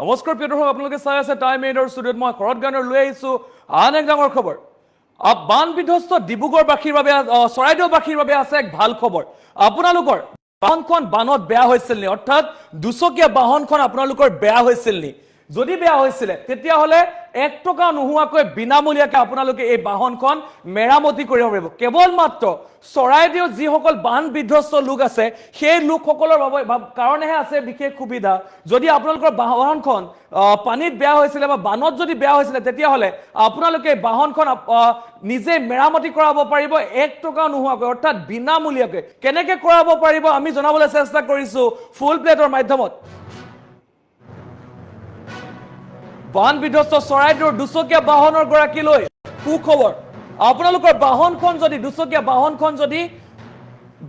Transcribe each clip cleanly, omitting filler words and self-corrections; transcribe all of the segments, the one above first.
নমস্কাৰ প্ৰিয় দৰ্শক, আপোনালোকে চাই আছে টাইম এইডৰ ষ্টুডিঅ'ত মই শৰৎ গানৰ লৈ আহিছোঁ আন এক ডাঙৰ খবৰ। বান বিধ্বস্ত ডিব্ৰুগড়বাসীৰ বাবে চৰাইদেউবাসীৰ বাবে আছে এক ভাল খবৰ। আপোনালোকৰ বাহনখন বানত বেয়া হৈছিল নি, অৰ্থাৎ দুচকীয়া বাহনখন আপোনালোকৰ বেয়া হৈছিল নি? যদি বেয়া হৈছিলে তেতিয়াহ'লে 1 টকা নোহোৱাকৈ বিনামূলীয়াকৈ আপোনালোকে এই বাহনখন মেৰামতি কৰিব পাৰিব। কেৱল মাত্ৰ চৰাইদেউ যিসকল বান বিধ্বস্ত লোক আছে সেই লোকসকলৰ কাৰণেহে আছে বিশেষ সুবিধা। যদি আপোনালোকৰ বাহনখন পানীত বেয়া হৈছিলে বা বানত যদি বেয়া হৈছিলে তেতিয়াহ'লে আপোনালোকে বাহনখন নিজে মেৰামতি কৰাব পাৰিব 1 টকা নোহোৱাকৈ, অৰ্থাৎ বিনামূলীয়াকৈ। কেনেকৈ কৰাব পাৰিব আমি জনাবলৈ চেষ্টা কৰিছোঁ ফুল প্লেটৰ মাধ্যমত। বান বিধ্বস্ত চৰাইদেউৰ দুচকীয়া বাহনৰ গৰাকীলৈ সুখবৰ। আপোনালোকৰ বাহনখন যদি দুচকীয়া বাহনখন যদি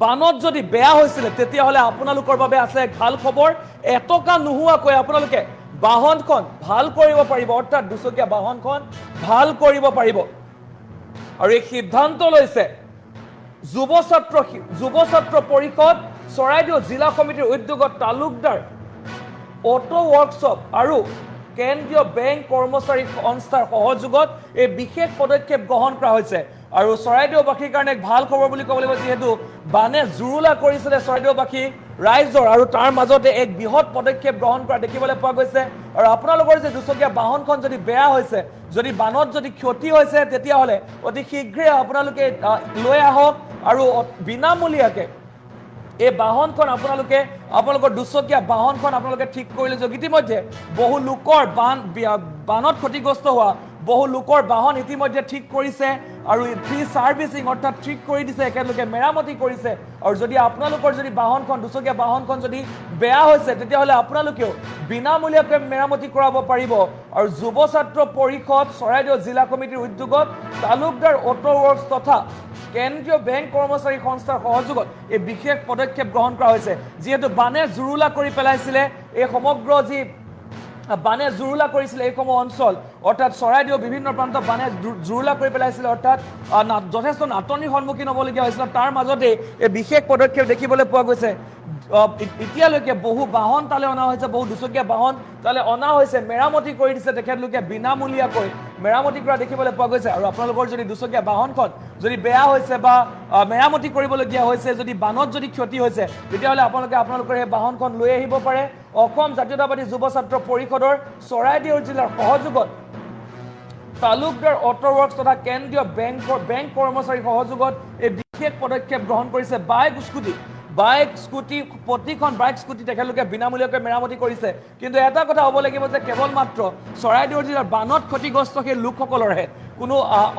বানত যদি বেয়া হৈছিলে তেতিয়াহ'লে আপোনালোকৰ বাবে আছে এক ভাল খবৰ। 1 টকা নোহোৱাকৈ আপোনালোকে বাহনখন ভাল কৰিব পাৰিব, অৰ্থাৎ দুচকীয়া বাহনখন ভাল কৰিব পাৰিব। আৰু এই সিদ্ধান্ত লৈছে যুৱ ছাত্ৰ পৰিষদ চৰাইদেউ জিলা সমিতিৰ উদ্যোগত তালুকদাৰ অটো ৱৰ্কশ্বপ আৰু কেন্দ্ৰীয় বেংক কৰ্মচাৰী সংস্থাৰ সহযোগত এই বিশেষ পদক্ষেপ গ্ৰহণ কৰা হৈছে। আৰু চৰাইদেউবাসীৰ কাৰণে এক ভাল খবৰ বুলি ক'ব লাগিব, যিহেতু বানে জুৰুলা কৰিছিলে চৰাইদেউবাসী ৰাইজৰ, আৰু তাৰ মাজতে এক বৃহৎ পদক্ষেপ গ্ৰহণ কৰা দেখিবলৈ পোৱা গৈছে। আৰু আপোনালোকৰ যে দুচকীয়া বাহনখন যদি বেয়া হৈছে, যদি বানত যদি ক্ষতি হৈছে, তেতিয়াহ'লে অতি শীঘ্ৰে আপোনালোকে লৈ আহক আৰু বিনামূলীয়াকৈ এই বাহনখন আপোনালোকৰ দুচকীয়া বাহনখন আপোনালোকে ঠিক কৰিলে। ইতিমধ্যে বহু লোকৰ বানত ক্ষতিগ্ৰস্ত হোৱা বহু লোকৰ বাহন ইতিমধ্যে ঠিক কৰিছে আৰু ফ্ৰী ছাৰ্ভিচিং, অৰ্থাৎ ঠিক কৰি দিছে, একেলগে মেৰামতি কৰিছে। আৰু যদি আপোনালোকৰ যদি বাহনখন দুচকীয়া বাহনখন যদি বেয়া হৈছে তেতিয়াহ'লে আপোনালোকেও বিনামূলীয়াকৈ মেৰামতি কৰাব পাৰিব। আৰু যুৱ ছাত্ৰ পৰিষদ চৰাইদেউ জিলা কমিটিৰ উদ্যোগত তালুকদাৰ অটো ৱৰ্কছ তথা কেন্দ্ৰীয় বেংক কৰ্মচাৰী সংস্থাৰ সহযোগত এই বিশেষ পদক্ষেপ গ্ৰহণ কৰা হৈছে। যিহেতু বানে জুৰুলা কৰি পেলাইছিলে এই সমগ্ৰ বানে জুৰুলা কৰিছিলে এইসমূহ অঞ্চল, অৰ্থাৎ চৰাইদেউ বিভিন্ন প্ৰান্তত বানে জুৰুলা কৰি পেলাইছিলে, অৰ্থাৎ যথেষ্ট নাটনিৰ সন্মুখীন হ'বলগীয়া হৈছিলে। তাৰ মাজতে এই বিশেষ পদক্ষেপ দেখিবলৈ পোৱা গৈছে। এতিয়ালৈকে বহু বাহন তালৈ অনা হৈছে, বহু দুচকীয়া বাহন তালৈ অনা হৈছে, মেৰামতি কৰি দিছে তেখেতলোকে বিনামূলীয়াকৈ মেৰামতি কৰা দেখিবলৈ পোৱা গৈছে। আৰু আপোনালোকৰ যদি দুচকীয়া বাহনখন যদি বেয়া হৈছে বা মেৰামতি কৰিবলগীয়া হৈছে, যদি বানত যদি ক্ষতি হৈছে, তেতিয়াহ'লে আপোনালোকৰ সেই বাহনখন লৈ আহিব পাৰে। অসম জাতীয়তাবাদী যুৱ ছাত্ৰ পৰিষদৰ চৰাইদেউ জিলাৰ সহযোগত তালুকদাৰ অটো ৱৰ্কছ তথা কেন্দ্ৰীয় বেংক কৰ্মচাৰী সহযোগত এই বিশেষ পদক্ষেপ গ্ৰহণ কৰিছে। বাইক স্কুটি প্ৰতিখন বাইক স্কুটি তেখেতলোকে বিনামূলীয়াকৈ মেৰামতি কৰিছে। কিন্তু এটা কথা হ'ব লাগিব যে কেৱল মাত্ৰ চৰাইদেউ জিলাৰ বানত ক্ষতিগ্ৰস্ত সেই লোকসকলৰহে, কোনো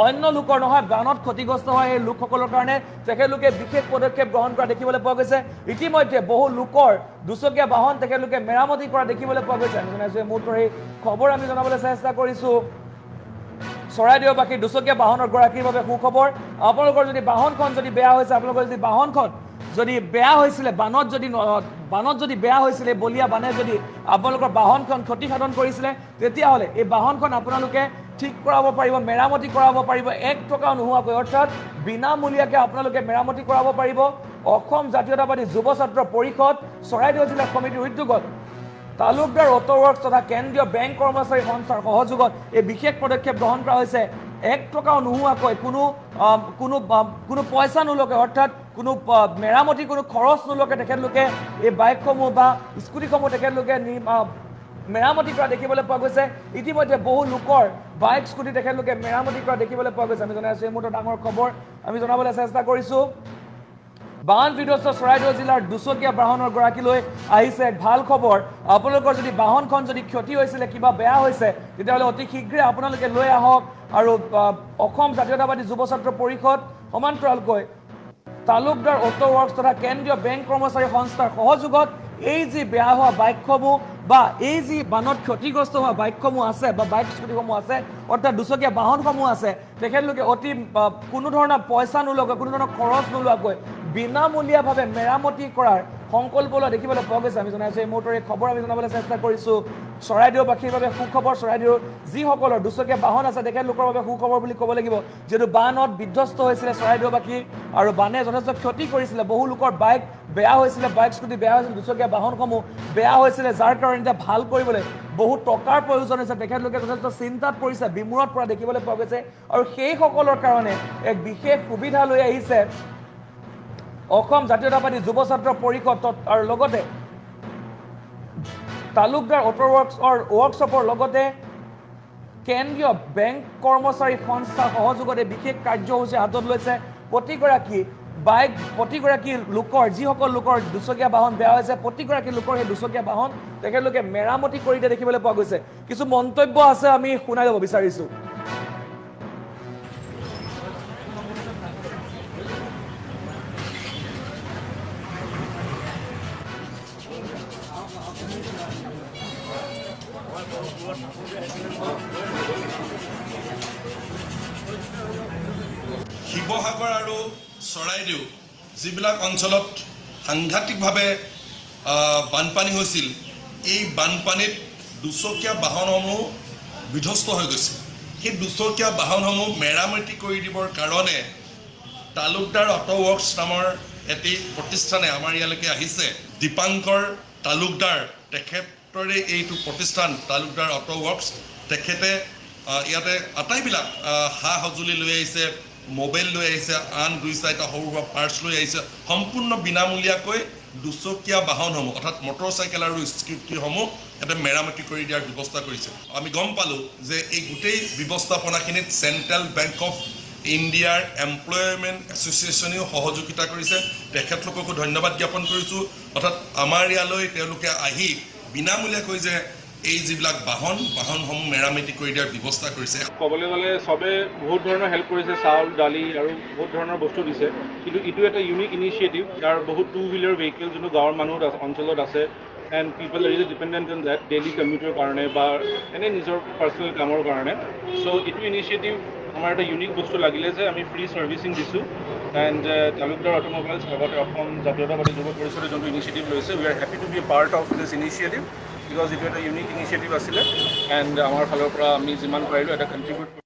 অন্য লোকৰ নহয়। বানত ক্ষতিগ্ৰস্ত হোৱা সেই লোকসকলৰ কাৰণে তেখেতলোকে বিশেষ পদক্ষেপ গ্ৰহণ কৰা দেখিবলৈ পোৱা গৈছে। ইতিমধ্যে বহু লোকৰ দুচকীয়া বাহন তেখেতলোকে মেৰামতি কৰা দেখিবলৈ পোৱা গৈছে। আমি জনাইছোঁ এই মুহূৰ্তৰ এই খবৰ আমি জনাবলৈ চেষ্টা কৰিছোঁ। চৰাইদেউবাসীৰ দুচকীয়া বাহনৰ গৰাকীৰ বাবে সুখবৰ। আপোনালোকৰ যদি বাহনখন যদি বেয়া হৈছে, আপোনালোকৰ যদি বাহনখন যদি বেয়া হৈছিলে বানত যদি বেয়া হৈছিলে, বলীয়া বানে যদি আপোনালোকৰ বাহনখন ক্ষতিসাধন কৰিছিলে, তেতিয়াহ'লে এই বাহনখন আপোনালোকে ঠিক কৰাব পাৰিব, মেৰামতি কৰাব পাৰিব 1 টকাও নোহোৱাকৈ, অৰ্থাৎ বিনামূলীয়াকৈ আপোনালোকে মেৰামতি কৰাব পাৰিব। অসম জাতীয়তাবাদী যুৱ ছাত্ৰ পৰিষদ চৰাইদেউ জিলা সমিতিৰ উদ্যোগত তালুকদাৰ অটো ৱৰ্কছ তথা কেন্দ্ৰীয় বেংক কৰ্মচাৰী সংস্থাৰ সহযোগত এই বিশেষ পদক্ষেপ গ্ৰহণ কৰা হৈছে। 1 টকাও নোহোৱাকৈ, কোনো পইচা নোলোৱাকৈ, অৰ্থাৎ কোনো মেৰামতি কোনো খৰচ নোলোৱাকৈ তেখেতলোকে এই বাইকসমূহ বা স্কুটিসমূহ তেখেতলোকে মেৰামতি কৰা দেখিবলৈ পোৱা গৈছে। ইতিমধ্যে বহু লোকৰ বাইক স্কুটি তেখেতলোকে মেৰামতি কৰা দেখিবলৈ পোৱা গৈছে। আমি জনাই আছোঁ এই মুহূৰ্তৰ ডাঙৰ খবৰ আমি জনাবলৈ চেষ্টা কৰিছোঁ। বান বিধ্বস্ত চৰাইদেউ জিলাৰ দুচকীয়া বাহনৰ গৰাকীলৈ আহিছে এক ভাল খবৰ। আপোনালোকৰ যদি বাহনখন যদি ক্ষতি হৈছিলে, কিবা বেয়া হৈছে, তেতিয়াহ'লে অতি শীঘ্ৰে আপোনালোকে লৈ আহক। আৰু অসম জাতীয়তাবাদী যুৱ ছাত্ৰ পৰিষদ সমান্তৰালকৈ তালুকদাৰ অটো ৱৰ্কছ তথা কেন্দ্ৰীয় বেংক কৰ্মচাৰী সংস্থাৰ সহযোগত এই যি বেয়া হোৱা বাইকসমূহ বা এই যি বানত ক্ষতিগ্ৰস্ত হোৱা বাইকসমূহ আছে বা বাইক স্কুটিসমূহ আছে, অৰ্থাৎ দুচকীয়া বাহনসমূহ আছে, তেখেতলোকে অতি কোনো ধৰণৰ পইচা নোলোৱাকৈ, কোনো ধৰণৰ খৰচ নোলোৱাকৈ বিনামূলীয়াভাৱে মেৰামতি কৰাৰ সংকল্প লোৱা দেখিবলৈ পোৱা গৈছে। আমি জনাইছোঁ এই মুহূৰ্তত এই খবৰ আমি জনাবলৈ চেষ্টা কৰিছোঁ। চৰাইদেউবাসীৰ বাবে সুখবৰ, চৰাইদেউৰ যিসকলৰ দুচকীয়া বাহন আছে তেখেতলোকৰ বাবে সুখবৰ বুলি ক'ব লাগিব, যিহেতু বানত বিধ্বস্ত হৈছিলে চৰাইদেউবাসী আৰু বানে যথেষ্ট ক্ষতি কৰিছিলে। বহু লোকৰ বাইক বেয়া হৈছিলে, বাইক স্কুটি বেয়া হৈছিলে, দুচকীয়া বাহনসমূহ বেয়া হৈছিলে, যাৰ কাৰণে এতিয়া ভাল কৰিবলৈ বহুত টকাৰ প্ৰয়োজন হৈছে। তেখেতলোকে যথেষ্ট চিন্তাত পৰিছে, বিমূৰত পৰা দেখিবলৈ পোৱা গৈছে। আৰু সেইসকলৰ কাৰণে এক বিশেষ সুবিধা লৈ আহিছে অসম জাতীয়তাবাদী যুৱ ছাত্ৰ পৰিষদ আৰু লগতে তালুকদাৰ অটো ৱৰ্কশ্বপৰ লগতে কেন্দ্ৰীয় বেংক কৰ্মচাৰী সংস্থা সহযোগত এই বিশেষ কাৰ্যসূচী হাতত লৈছে। প্ৰতিগৰাকী লোকৰ যিসকল লোকৰ দুচকীয়া বাহন বেয়া হৈছে, প্ৰতিগৰাকী লোকৰ সেই দুচকীয়া বাহন তেখেতলোকে মেৰামতি কৰি দিয়া দেখিবলৈ পোৱা গৈছে। কিছু মন্তব্য আছে, আমি শুনাই ল'ব বিচাৰিছোঁ। শিৱসাগৰ আৰু চৰাইদেউ যিবিলাক অঞ্চলত সাংঘাতিকভাৱে বানপানী হৈছিল, এই বানপানীত দুচকীয়া বাহনসমূহ বিধ্বস্ত হৈ গৈছে। সেই দুচকীয়া বাহনসমূহ মেৰামতি কৰি দিবৰ কাৰণে তালুকদাৰ অটো ৱৰ্কছ নামৰ এটি প্ৰতিষ্ঠানে আমাৰ ইয়ালৈকে আহিছে। দীপাংকৰ তালুকদাৰ তেখেতৰে এইটো প্ৰতিষ্ঠান তালুকদাৰ অটো ৱৰ্কছ। তেখেতে ইয়াতে আটাইবিলাক সা সঁজুলি লৈ আহিছে, মোবাইল লৈ আহিছে, আন 2-4টা সৰু সুৰা পাৰ্টছ লৈ আহিছে। সম্পূৰ্ণ বিনামূলীয়াকৈ দুচকীয়া বাহনসমূহ অৰ্থাৎ মটৰচাইকেল আৰু স্কুটিসমূহ ইয়াতে মেৰামতি কৰি দিয়াৰ ব্যৱস্থা কৰিছে। আমি গম পালোঁ যে এই গোটেই ব্যৱস্থাপনাখিনিত চেণ্ট্ৰেল বেংক অফ ইণ্ডিয়াৰ এমপ্লয়মেণ্ট এছ'চিয়েশ্যনেও সহযোগিতা কৰিছে। তেখেতলোককো ধন্যবাদ জ্ঞাপন কৰিছোঁ। অৰ্থাৎ আমাৰ ইয়ালৈ তেওঁলোকে আহি বিনামূলীয়াকৈ যে এই যিবিলাক বাহনসমূহ মেৰামতি কৰি দিয়াৰ ব্যৱস্থা কৰিছে। ক'বলৈ গ'লে চবে বহুত ধৰণৰ হেল্প কৰিছে, চাউল দালি আৰু বহুত ধৰণৰ বস্তু দিছে। কিন্তু এইটো এটা ইউনিক ইনিচিয়েটিভ, যাৰ বহুত 2-wheeler ভেহিকেল যোনটো গাঁৱৰ মানুহ অঞ্চলত আছে, and people is dependent on that daily কমিউটৰ কাৰণে বা এনেই নিজৰ পাৰ্চনেল কামৰ কাৰণে। চ' এইটো ইনিচিয়েটিভ আমাৰ এটা ইউনিক বস্তু লাগিলে যে আমি ফ্ৰী ছাৰ্ভিচিং দিছোঁ। এণ্ড তালুকদাৰ অটোমোবাইলছ লগতে অসম জাতীয়তাবাদী যুৱ পৰিষদে যোনটো ইনিচিয়েটিভ লৈছে, we are happy two B A part of this initiative, because এইটো এটা ইউনিক ইনিচিয়েটিভ আছিলে। এণ্ড আমাৰ ফালৰ পৰা আমি যিমান পাৰিলোঁ এটা কণ্ট্ৰিবিউট